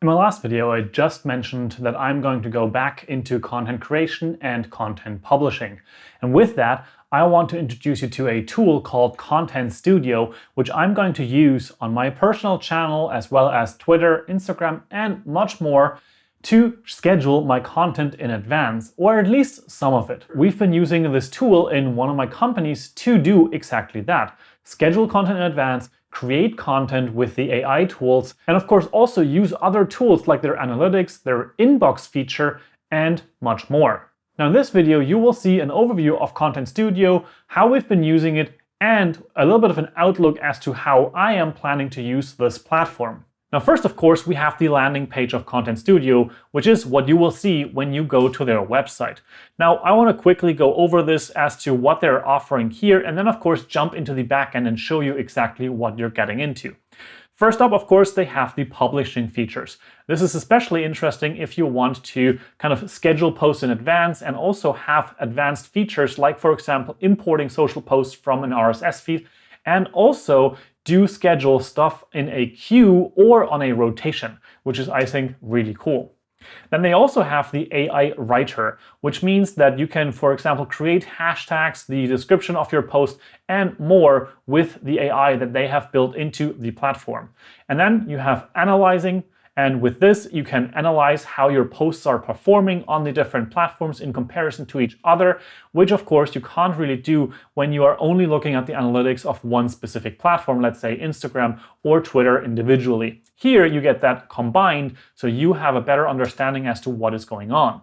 In my last video, I just mentioned that I'm going to go back into content creation and content publishing. And with that, I want to introduce you to a tool called Content Studio, which I'm going to use on my personal channel as well as Twitter, Instagram, and much more to schedule my content in advance, or at least some of it. We've been using this tool in one of my companies to do exactly that. Schedule content in advance, create content with the AI tools, and of course also use other tools like their analytics, their inbox feature, and much more. Now in this video, you will see an overview of Content Studio, how we've been using it, and a little bit of an outlook as to how I am planning to use this platform. Now first, of course, we have the landing page of Content Studio, which is what you will see when you go to their website. Now, I want to quickly go over this as to what they're offering here, and then of course jump into the backend and show you exactly what you're getting into. First up, of course, they have the publishing features. This is especially interesting if you want to kind of schedule posts in advance and also have advanced features like, for example, importing social posts from an RSS feed, and also do schedule stuff in a queue or on a rotation, which is, I think, really cool. Then they also have the AI writer, which means that you can, for example, create hashtags, the description of your post, and more with the AI that they have built into the platform. And then you have analyzing. And with this, you can analyze how your posts are performing on the different platforms in comparison to each other, which of course you can't really do when you are only looking at the analytics of one specific platform, let's say Instagram or Twitter individually. Here you get that combined, so you have a better understanding as to what is going on.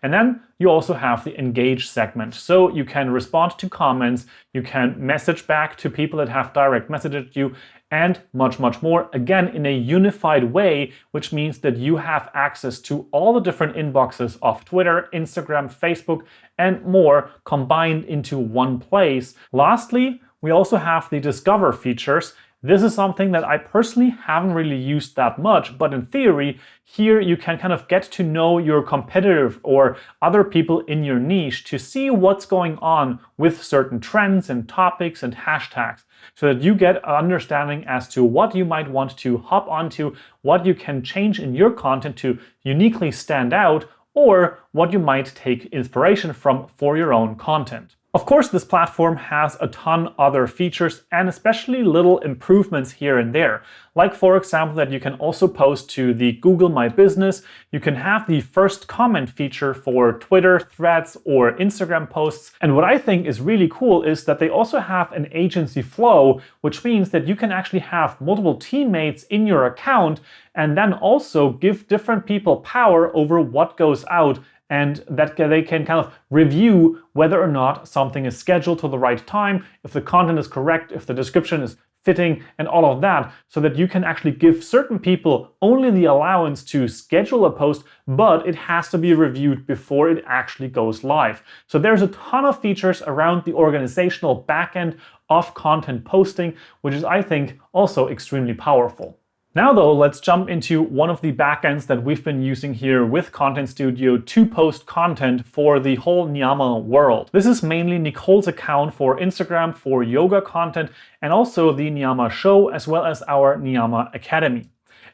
And then you also have the engage segment. So you can respond to comments, you can message back to people that have direct messaged you, and much more, again, in a unified way, which means that you have access to all the different inboxes of Twitter, Instagram, Facebook, and more combined into one place. Lastly, we also have the discover features. This is something that I personally haven't really used that much, but in theory, here you can kind of get to know your competitor or other people in your niche to see what's going on with certain trends and topics and hashtags, so that you get an understanding as to what you might want to hop onto, what you can change in your content to uniquely stand out, or what you might take inspiration from for your own content. Of course, this platform has a ton other features and especially little improvements here and there. Like, for example, that you can also post to the Google My Business. You can have the first comment feature for Twitter, Threads, or Instagram posts. And what I think is really cool is that they also have an agency flow, which means that you can actually have multiple teammates in your account and then also give different people power over what goes out, and that they can kind of review whether or not something is scheduled to the right time, if the content is correct, if the description is fitting, and all of that, so that you can actually give certain people only the allowance to schedule a post, but it has to be reviewed before it actually goes live. So there's a ton of features around the organizational backend of content posting, which is, I think, also extremely powerful. Now though, let's jump into one of the backends that we've been using here with Content Studio to post content for the whole Niyama world. This is mainly Nicole's account for Instagram for yoga content, and also the Niyama show, as well as our Niyama Academy.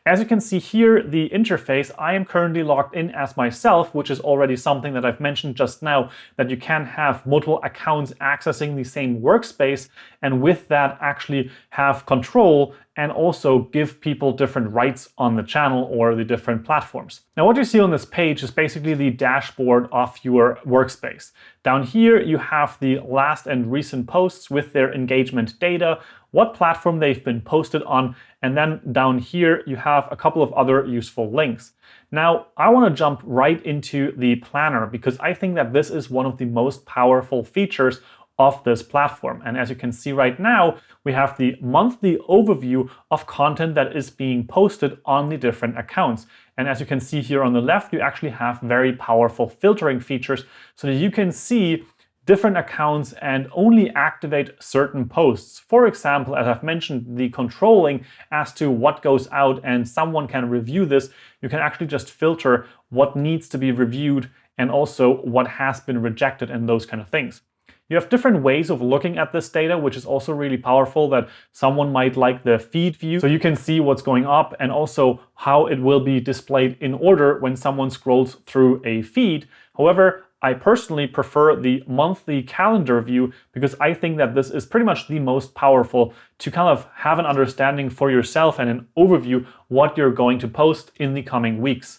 As you can see here, the interface, I am currently logged in as myself, which is already something that I've mentioned just now, that you can have multiple accounts accessing the same workspace, and with that actually have control and also give people different rights on the channel or the different platforms. Now what you see on this page is basically the dashboard of your workspace. Down here you have the last and recent posts with their engagement data, what platform they've been posted on, and then down here you have a couple of other useful links. Now I want to jump right into the planner because I think that this is one of the most powerful features of this platform. And as you can see right now, we have the monthly overview of content that is being posted on the different accounts. And as you can see here on the left, you actually have very powerful filtering features so that you can see different accounts and only activate certain posts. For example, as I've mentioned, the controlling as to what goes out and someone can review this, you can actually just filter what needs to be reviewed and also what has been rejected and those kind of things. You have different ways of looking at this data, which is also really powerful, that someone might like the feed view. So you can see what's going up and also how it will be displayed in order when someone scrolls through a feed. However, I personally prefer the monthly calendar view because I think that this is pretty much the most powerful to kind of have an understanding for yourself and an overview what you're going to post in the coming weeks.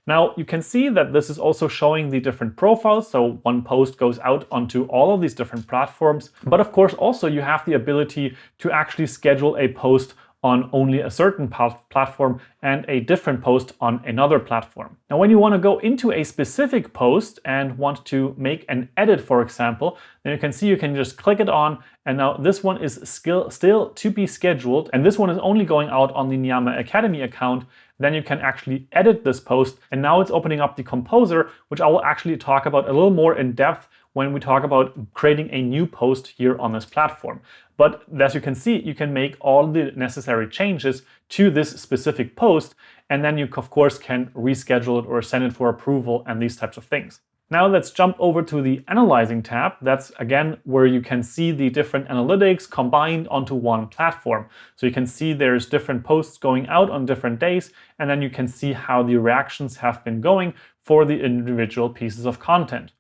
Now you can see that this is also showing the different profiles. So one post goes out onto all of these different platforms. But of course also you have the ability to actually schedule a post on only a certain platform and a different post on another platform. Now, when you want to go into a specific post and want to make an edit, for example, then you can see you can just click it on, and now this one is still to be scheduled, and this one is only going out on the Niyama Academy account. Then you can actually edit this post, and now it's opening up the composer, which I will actually talk about a little more in depth when we talk about creating a new post here on this platform. But as you can see, you can make all the necessary changes to this specific post, and then you of course can reschedule it or send it for approval and these types of things. Now let's jump over to the Analyzing tab. That's again where you can see the different analytics combined onto one platform. So you can see there's different posts going out on different days, and then you can see how the reactions have been going for the individual pieces of content.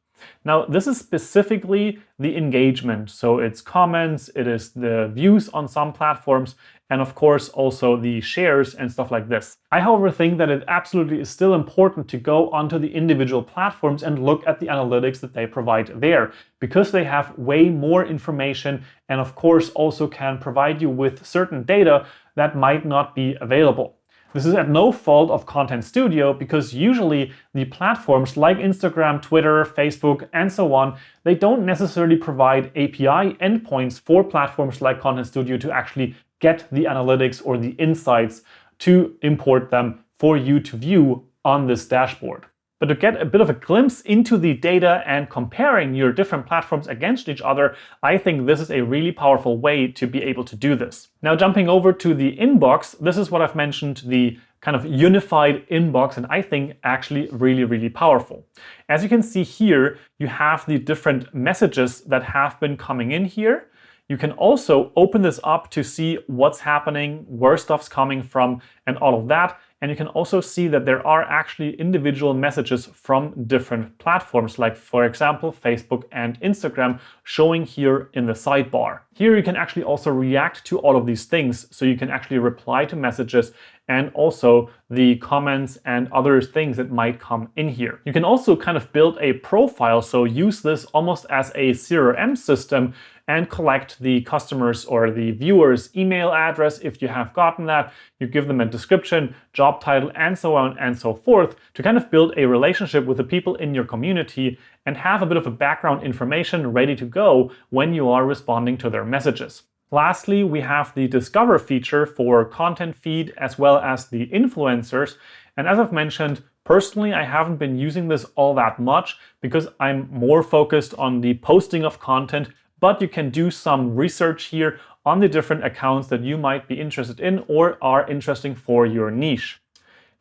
Now, this is specifically the engagement. So it's comments, it is the views on some platforms, and of course also the shares and stuff like this. I, however, think that it absolutely is still important to go onto the individual platforms and look at the analytics that they provide there, because they have way more information and of course also can provide you with certain data that might not be available. This is at no fault of Content Studio, because usually the platforms like Instagram, Twitter, Facebook, and so on, they don't necessarily provide API endpoints for platforms like Content Studio to actually get the analytics or the insights to import them for you to view on this dashboard. But to get a bit of a glimpse into the data and comparing your different platforms against each other, I think this is a really powerful way to be able to do this. Now, jumping over to the inbox, this is what I've mentioned, the kind of unified inbox, and I think actually really powerful. As you can see here, you have the different messages that have been coming in here. You can also open this up to see what's happening, where stuff's coming from, and all of that. And you can also see that there are actually individual messages from different platforms, like for example, Facebook and Instagram, showing here in the sidebar. Here you can actually also react to all of these things. So you can actually reply to messages and also the comments and other things that might come in here. You can also kind of build a profile, so use this almost as a CRM system and collect the customers or the viewers' email address if you have gotten that. You give them a description, job title, and so on and so forth to kind of build a relationship with the people in your community and have a bit of a background information ready to go when you are responding to their messages. Lastly, we have the Discover feature for content feed as well as the influencers. And as I've mentioned, personally, I haven't been using this all that much because I'm more focused on the posting of content, but you can do some research here on the different accounts that you might be interested in or are interesting for your niche.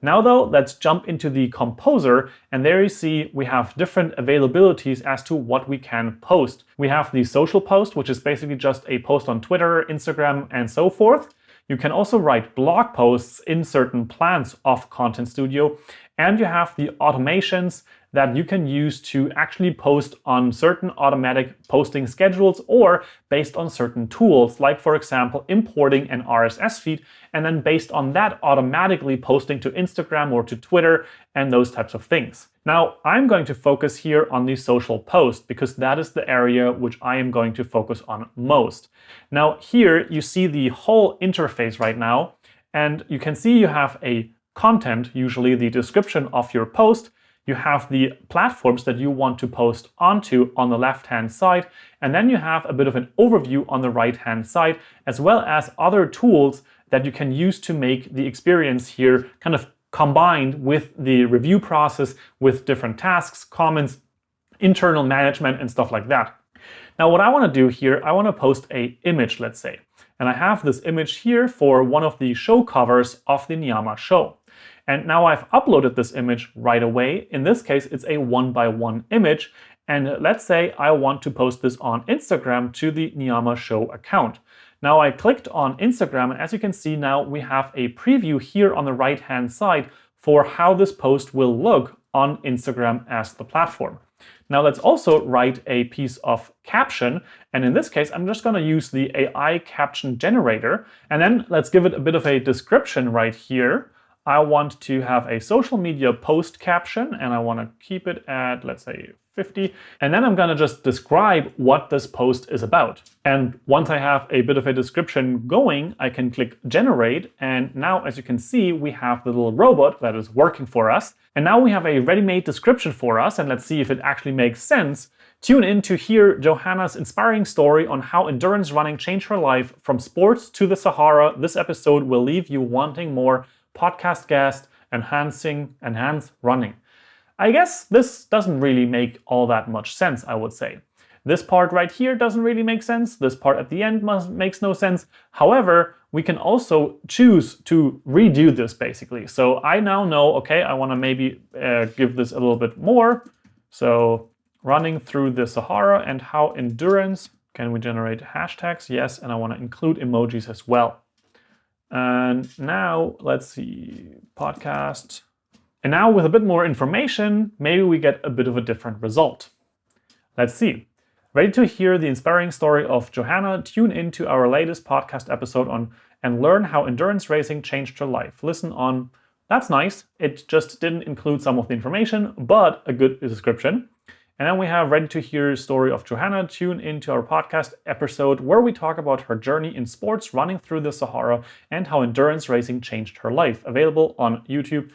Now though, let's jump into the composer, and there you see we have different availabilities as to what we can post. We have the social post, which is basically just a post on Twitter, Instagram, and so forth. You can also write blog posts in certain plans of Content Studio, and you have the automations that you can use to actually post on certain automatic posting schedules or based on certain tools, like for example, importing an RSS feed and then based on that automatically posting to Instagram or to Twitter and those types of things. Now, I'm going to focus here on the social post because that is the area which I am going to focus on most. Now, here you see the whole interface right now, and you can see you have a content, usually the description of your post. You have the platforms that you want to post onto on the left-hand side, and then you have a bit of an overview on the right-hand side, as well as other tools that you can use to make the experience here kind of combined with the review process with different tasks, comments, internal management, and stuff like that. Now, what I want to do here, I want to post an image, let's say, and I have this image here for one of the show covers of the Niyama show. And now I've uploaded this image right away. In this case, it's a 1:1 image. And let's say I want to post this on Instagram to the Niyama Show account. Now I clicked on Instagram, and as you can see now, we have a preview here on the right-hand side for how this post will look on Instagram as the platform. Now let's also write a piece of caption, and in this case I'm just going to use the AI caption generator, and then let's give it a bit of a description right here. I want to have a social media post caption, and I want to keep it at, let's say, 50. And then I'm going to just describe what this post is about. And once I have a bit of a description going, I can click generate. And now, as you can see, we have the little robot that is working for us. And now we have a ready-made description for us. And let's see if it actually makes sense. Tune in to hear Johanna's inspiring story on how endurance running changed her life from sports to the Sahara. This episode will leave you wanting more. Podcast guest, enhance running. I guess this doesn't really make all that much sense, I would say. This part right here doesn't really make sense. This part at the end makes no sense. However, we can also choose to redo this basically. So I now know, okay, I want to maybe give this a little bit more. So running through the Sahara and how endurance. Can we generate hashtags? Yes, and I want to include emojis as well. And now let's see, podcast. And now with a bit more information, maybe we get a bit of a different result. Let's see. Ready to hear the inspiring story of Johanna? Tune into our latest podcast episode on and learn how endurance racing changed her life. Listen on. That's nice. It just didn't include some of the information, but a good description. And then we have ready to hear the story of Johanna. Tune into our podcast episode where we talk about her journey in sports, running through the Sahara, and how endurance racing changed her life. Available on YouTube.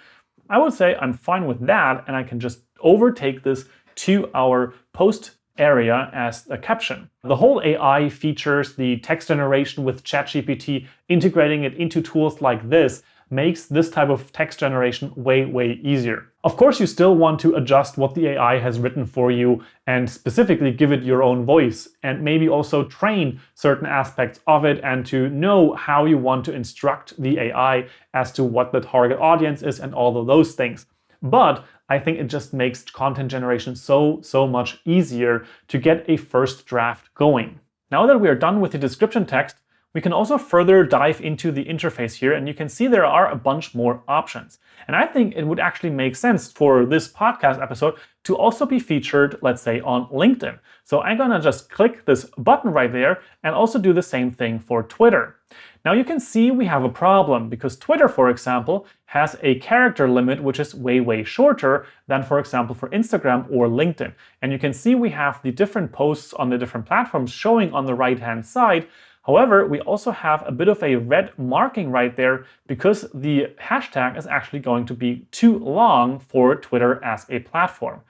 I would say I'm fine with that, and I can just overtake this to our post area as a caption. The whole AI features, the text generation with ChatGPT, integrating it into tools like this, makes this type of text generation way easier. Of course, you still want to adjust what the AI has written for you and specifically give it your own voice, and maybe also train certain aspects of it and to know how you want to instruct the AI as to what the target audience is and all of those things. But I think it just makes content generation so much easier to get a first draft going. Now that we are done with the description text, we can also further dive into the interface here, and you can see there are a bunch more options. And I think it would actually make sense for this podcast episode to also be featured, let's say, on LinkedIn. So I'm gonna just click this button right there and also do the same thing for Twitter. Now you can see we have a problem because Twitter, for example, has a character limit which is way shorter than, for example, for Instagram or LinkedIn. And you can see we have the different posts on the different platforms showing on the right-hand side. However, we also have a bit of a red marking right there because the hashtag is actually going to be too long for Twitter as a platform.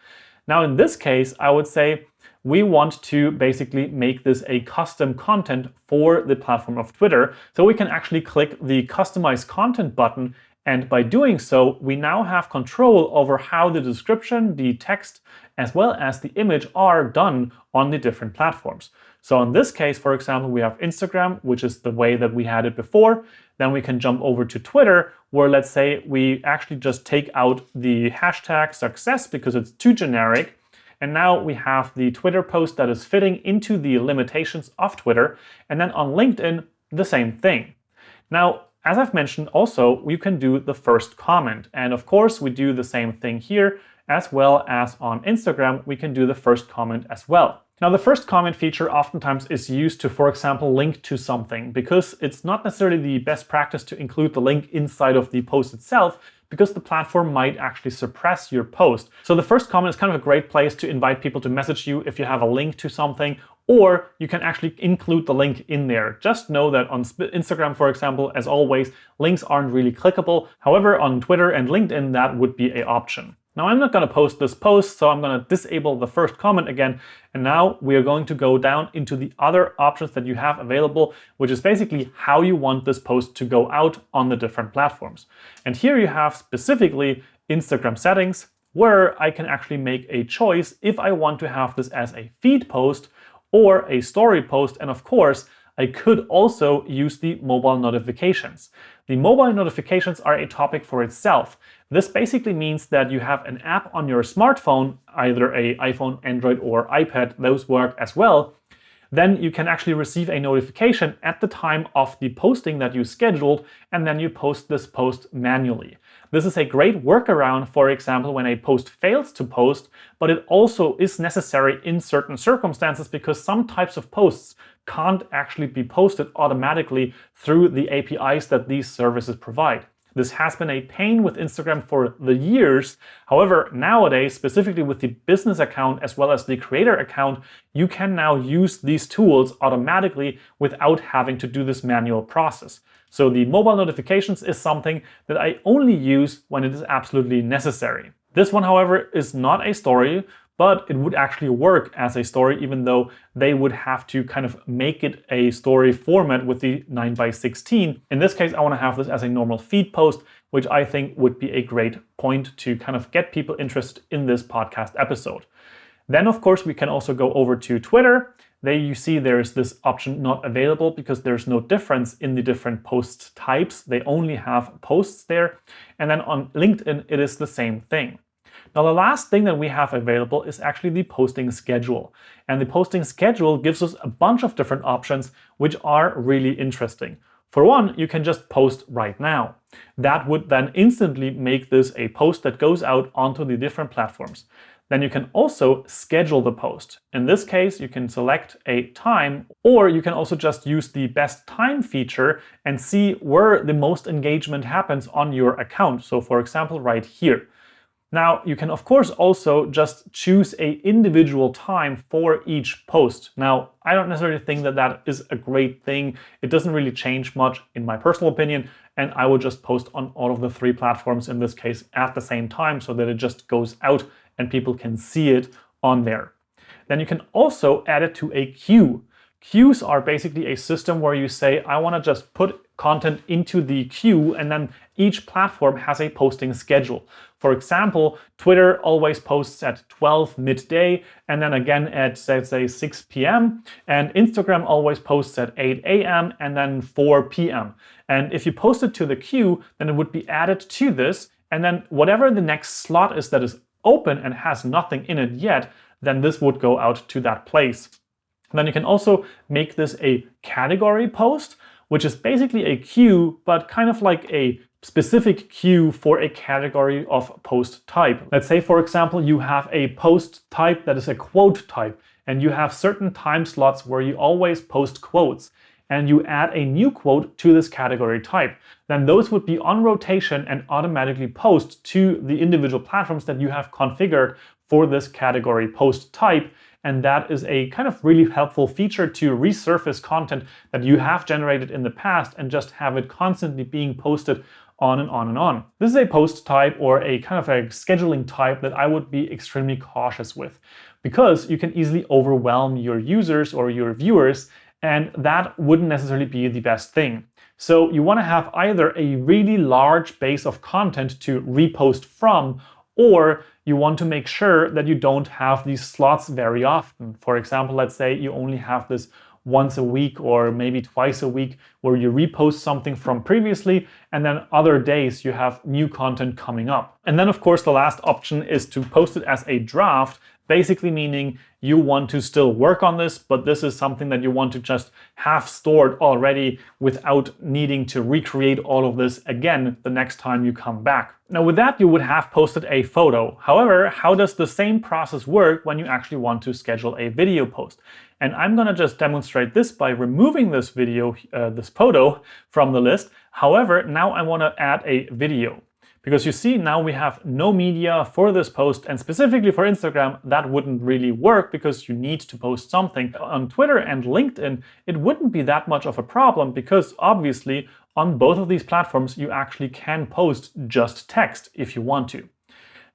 Now, in this case, I would say we want to basically make this a custom content for the platform of Twitter. So we can actually click the Customize Content button. And by doing so, we now have control over how the description, the text, as well as the image are done on the different platforms. So in this case, for example, we have Instagram, which is the way that we had it before. Then we can jump over to Twitter, where let's say we actually just take out the hashtag success because it's too generic. And now we have the Twitter post that is fitting into the limitations of Twitter. And then on LinkedIn, the same thing. Now, as I've mentioned, also, you can do the first comment. And of course, we do the same thing here, as well as on Instagram, we can do the first comment as well. Now, the first comment feature oftentimes is used to, for example, link to something, because it's not necessarily the best practice to include the link inside of the post itself, because the platform might actually suppress your post. So the first comment is kind of a great place to invite people to message you if you have a link to something, or you can actually include the link in there. Just know that on Instagram, for example, as always, links aren't really clickable. However, on Twitter and LinkedIn, that would be an option. Now, I'm not going to post this post, so I'm going to disable the first comment again. And now we are going to go down into the other options that you have available, which is basically how you want this post to go out on the different platforms. And here you have specifically Instagram settings, where I can actually make a choice if I want to have this as a feed post or a story post. And of course, I could also use the mobile notifications. The mobile notifications are a topic for itself. This basically means that you have an app on your smartphone, either an iPhone, Android, or iPad, those work as well. Then you can actually receive a notification at the time of the posting that you scheduled, and then you post this post manually. This is a great workaround, for example, when a post fails to post, but it also is necessary in certain circumstances because some types of posts can't actually be posted automatically through the APIs that these services provide. This has been a pain with Instagram for the years. However, nowadays, specifically with the business account as well as the creator account, you can now use these tools automatically without having to do this manual process. So the mobile notifications is something that I only use when it is absolutely necessary. This one, however, is not a story, but it would actually work as a story, even though they would have to kind of make it a story format with the 9:16. In this case, I want to have this as a normal feed post, which I think would be a great point to kind of get people interested in this podcast episode. Then, of course, we can also go over to Twitter. There you see there's this option not available because there's no difference in the different post types. They only have posts there. And then on LinkedIn, it is the same thing. Now, the last thing that we have available is actually the posting schedule. And the posting schedule gives us a bunch of different options, which are really interesting. For one, you can just post right now. That would then instantly make this a post that goes out onto the different platforms. Then you can also schedule the post. In this case, you can select a time, or you can also just use the best time feature and see where the most engagement happens on your account. So for example, right here. Now, you can of course also just choose an individual time for each post. Now, I don't necessarily think that that is a great thing. It doesn't really change much in my personal opinion, and I would just post on all of the three platforms in this case at the same time so that it just goes out and people can see it on there. Then you can also add it to a queue. Queues are basically a system where you say, I want to just put content into the queue, and then each platform has a posting schedule. For example, Twitter always posts at 12 midday and then again at, say 6 p.m. And Instagram always posts at 8 a.m. and then 4 p.m. And if you post it to the queue, then it would be added to this. And then whatever the next slot is that is open and has nothing in it yet, then this would go out to that place. Then you can also make this a category post, which is basically a queue, but kind of like a specific queue for a category of post type. Let's say, for example, you have a post type that is a quote type, and you have certain time slots where you always post quotes, and you add a new quote to this category type. Then those would be on rotation and automatically post to the individual platforms that you have configured for this category post type. And that is a kind of really helpful feature to resurface content that you have generated in the past and just have it constantly being posted on and on and on. This is a post type or a kind of a scheduling type that I would be extremely cautious with, because you can easily overwhelm your users or your viewers, and that wouldn't necessarily be the best thing. So you want to have either a really large base of content to repost from, or you want to make sure that you don't have these slots very often. For example, let's say you only have this once a week or maybe twice a week where you repost something from previously, and then other days you have new content coming up. And then of course the last option is to post it as a draft, basically meaning you want to still work on this, but this is something that you want to just have stored already without needing to recreate all of this again the next time you come back. Now with that, you would have posted a photo. However, how does the same process work when you actually want to schedule a video post? And I'm gonna just demonstrate this by removing this video, this photo from the list. However, now I wanna add a video. Because you see, now we have no media for this post, and specifically for Instagram, that wouldn't really work because you need to post something. On Twitter and LinkedIn, it wouldn't be that much of a problem because obviously on both of these platforms, you actually can post just text if you want to.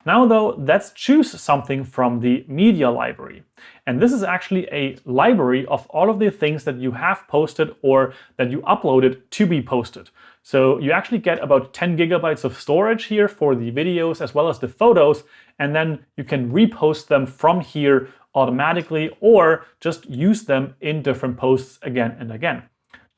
Now though, let's choose something from the media library. And this is actually a library of all of the things that you have posted or that you uploaded to be posted. So you actually get about 10 gigabytes of storage here for the videos as well as the photos, and then you can repost them from here automatically or just use them in different posts again and again.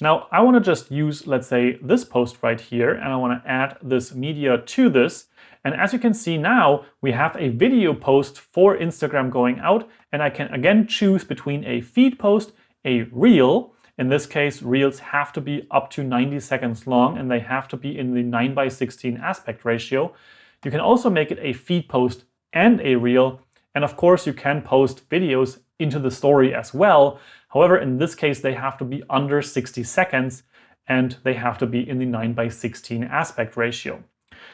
Now I want to just use, let's say, this post right here, and I want to add this media to this. And as you can see now, we have a video post for Instagram going out, and I can again choose between a feed post, a reel. In this case, reels have to be up to 90 seconds long and they have to be in the 9:16 aspect ratio. You can also make it a feed post and a reel. And of course, you can post videos into the story as well. However, in this case, they have to be under 60 seconds and they have to be in the 9:16 aspect ratio.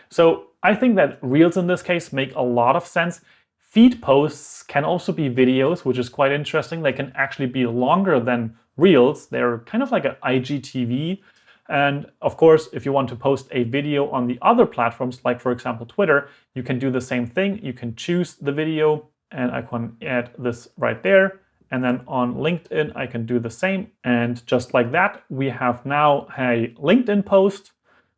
So I think that reels in this case make a lot of sense. Feed posts can also be videos, which is quite interesting. They can actually be longer than reels. They're kind of like an IGTV. And of course, if you want to post a video on the other platforms, like for example, Twitter, you can do the same thing. You can choose the video and I can add this right there. And then on LinkedIn, I can do the same. And just like that, we have now a LinkedIn post,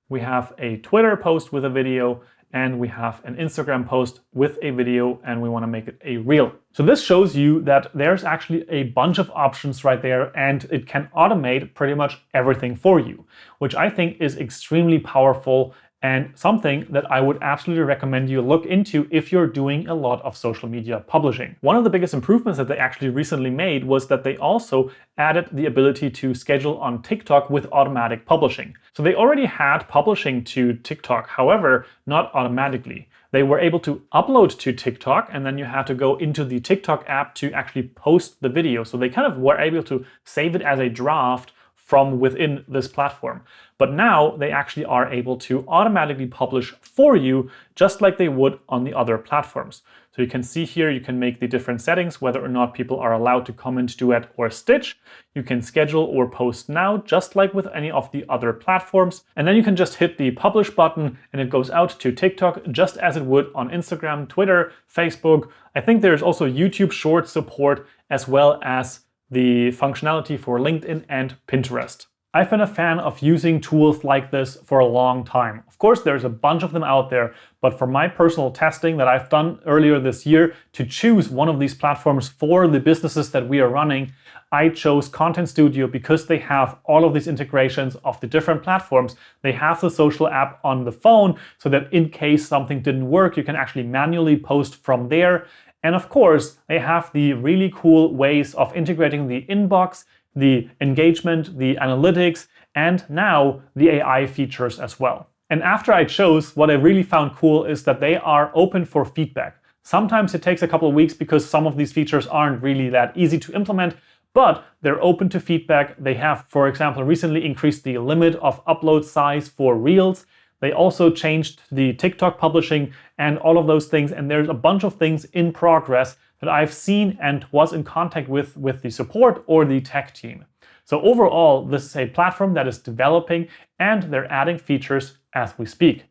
we have a Twitter post with a video, and we have an Instagram post with a video, and we want to make it a reel. So this shows you that there's actually a bunch of options right there, and it can automate pretty much everything for you, which I think is extremely powerful and something that I would absolutely recommend you look into if you're doing a lot of social media publishing. One of the biggest improvements that they actually recently made was that they also added the ability to schedule on TikTok with automatic publishing. So they already had publishing to TikTok, however, not automatically. They were able to upload to TikTok and then you had to go into the TikTok app to actually post the video. So they kind of were able to save it as a draft from within this platform. But now they actually are able to automatically publish for you, just like they would on the other platforms. So you can see here, you can make the different settings, whether or not people are allowed to comment, duet, or stitch. You can schedule or post now, just like with any of the other platforms. And then you can just hit the publish button and it goes out to TikTok, just as it would on Instagram, Twitter, Facebook. I think there's also YouTube Shorts support, as well as the functionality for LinkedIn and Pinterest. I've been a fan of using tools like this for a long time. Of course, there's a bunch of them out there, but for my personal testing that I've done earlier this year to choose one of these platforms for the businesses that we are running, I chose Content Studio because they have all of these integrations of the different platforms. They have the social app on the phone so that in case something didn't work, you can actually manually post from there. And of course, they have the really cool ways of integrating the inbox, the engagement, the analytics, and now the AI features as well. And after I chose, what I really found cool is that they are open for feedback. Sometimes it takes a couple of weeks because some of these features aren't really that easy to implement, but they're open to feedback. They have, for example, recently increased the limit of upload size for Reels. They also changed the TikTok publishing and all of those things. And there's a bunch of things in progress that I've seen and was in contact with the support or the tech team. So overall, this is a platform that is developing and they're adding features as we speak.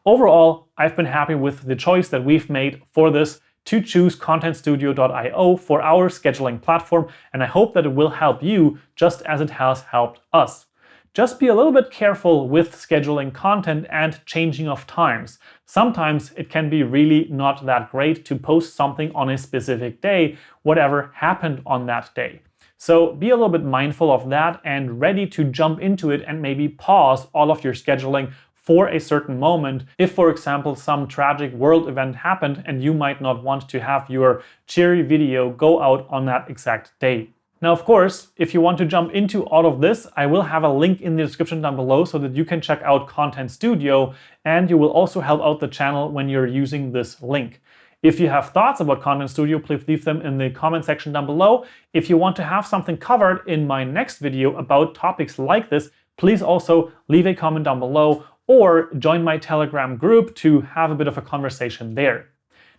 Overall, I've been happy with the choice that we've made for this to choose contentstudio.io for our scheduling platform. And I hope that it will help you just as it has helped us. Just be a little bit careful with scheduling content and changing of times. Sometimes it can be really not that great to post something on a specific day, whatever happened on that day. So be a little bit mindful of that and ready to jump into it and maybe pause all of your scheduling for a certain moment. If, for example, some tragic world event happened and you might not want to have your cheery video go out on that exact day. Now, of course, if you want to jump into all of this, I will have a link in the description down below so that you can check out Content Studio, and you will also help out the channel when you're using this link. If you have thoughts about Content Studio, please leave them in the comment section down below. If you want to have something covered in my next video about topics like this, please also leave a comment down below or join my Telegram group to have a bit of a conversation there.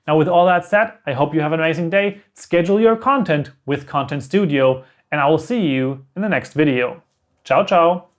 Now, with all that said, I hope you have an amazing day. Schedule your content with Content Studio, and I will see you in the next video. Ciao, ciao.